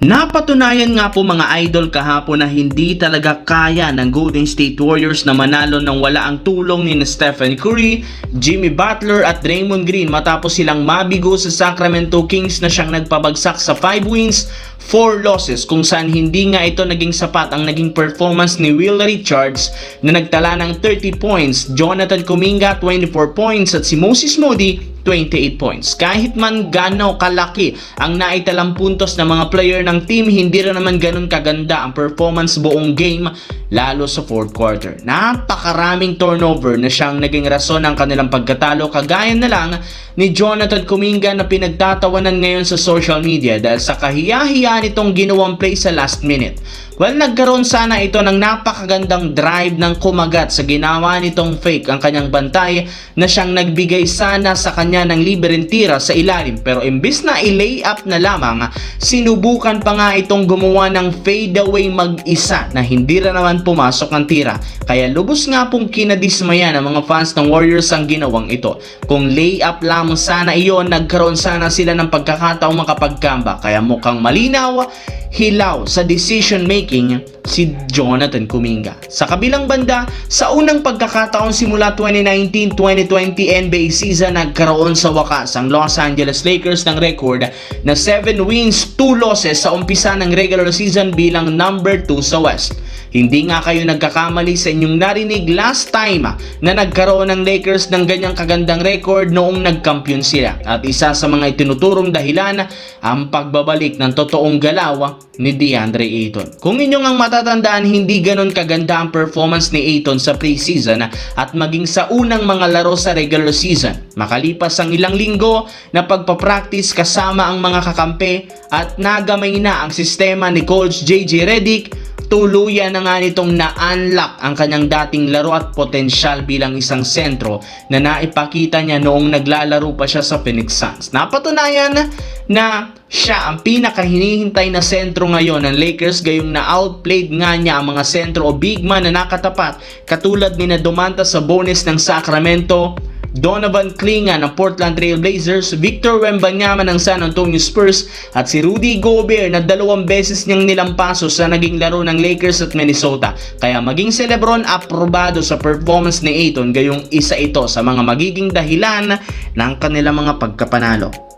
Napatunayan nga po mga idol kahapon na hindi talaga kaya ng Golden State Warriors na manalo nang wala ang tulong ni Stephen Curry, Jimmy Butler at Draymond Green matapos silang mabigo sa Sacramento Kings na siyang nagpabagsak sa 5 wins, 4 losses kung saan hindi nga ito naging sapat ang naging performance ni Will Richards na nagtala ng 30 points, Jonathan Kuminga 24 points at si Moses Moody 28 points. Kahit man gano'ng kalaki ang naitalang puntos ng mga player ng team, hindi rin naman ganun kaganda ang performance buong game, lalo sa 4th quarter. Napakaraming turnover na siyang naging rason ng kanilang pagkatalo, kagaya na lang ni Jonathan Kuminga na pinagtatawanan ngayon sa social media dahil sa kahiya-hiya nitong ginawang play sa last minute. Well, nagkaroon sana ito ng napakagandang drive ng kumagat sa ginawa nitong fake ang kanyang bantay na siyang nagbigay sana sa kanya ng libreng tira sa ilalim, pero imbis na i-lay up na lamang, sinubukan pa nga itong gumawa ng fadeaway mag-isa na hindi rin naman pumasok ang tira. Kaya lubos nga pong kinadismaya ng mga fans ng Warriors ang ginawang ito. Kung lay up lamang sana iyon, nagkaroon sana sila ng pagkakataong makapagkamba. Kaya mukhang malinaw, hilaw sa decision making si Jonathan Kuminga. Sa kabilang banda, sa unang pagkakataon simula 2019-2020 NBA season, nagkaroon sa wakas ang Los Angeles Lakers ng record na 7 wins, 2 losses sa umpisa ng regular season bilang number 2 sa West. Hindi nga kayo nagkakamali sa inyong narinig last time na nagkaroon ng Lakers ng ganyang kagandang record noong nagkampiyon sila. At isa sa mga itinuturong dahilan ang pagbabalik ng totoong galaw ni DeAndre Ayton. Kung inyong ang matatandaan, hindi ganon kaganda ang performance ni Ayton sa preseason at maging sa unang mga laro sa regular season. Makalipas ang ilang linggo na pagpapractice kasama ang mga kakampi at nagamay na ang sistema ni Coach JJ Redick, tuluyan na nga nitong na-unlock ang kanyang dating laro at potensyal bilang isang sentro na naipakita niya noong naglalaro pa siya sa Phoenix Suns. Napatunayan na siya ang pinakahinihintay na sentro ngayon ng Lakers, gayong na-outplayed nga niya ang mga sentro o big man na nakatapat katulad ni Domantas Sabonis ng Sacramento, Donovan Clingan ng Portland Trail Blazers, Victor Wembanyama ng San Antonio Spurs at si Rudy Gobert na 2 beses niyang nilampaso sa naging laro ng Lakers at Minnesota. Kaya maging si LeBron aprobado sa performance ni Ayton, gayong isa ito sa mga magiging dahilan ng kanilang mga pagkapanalo.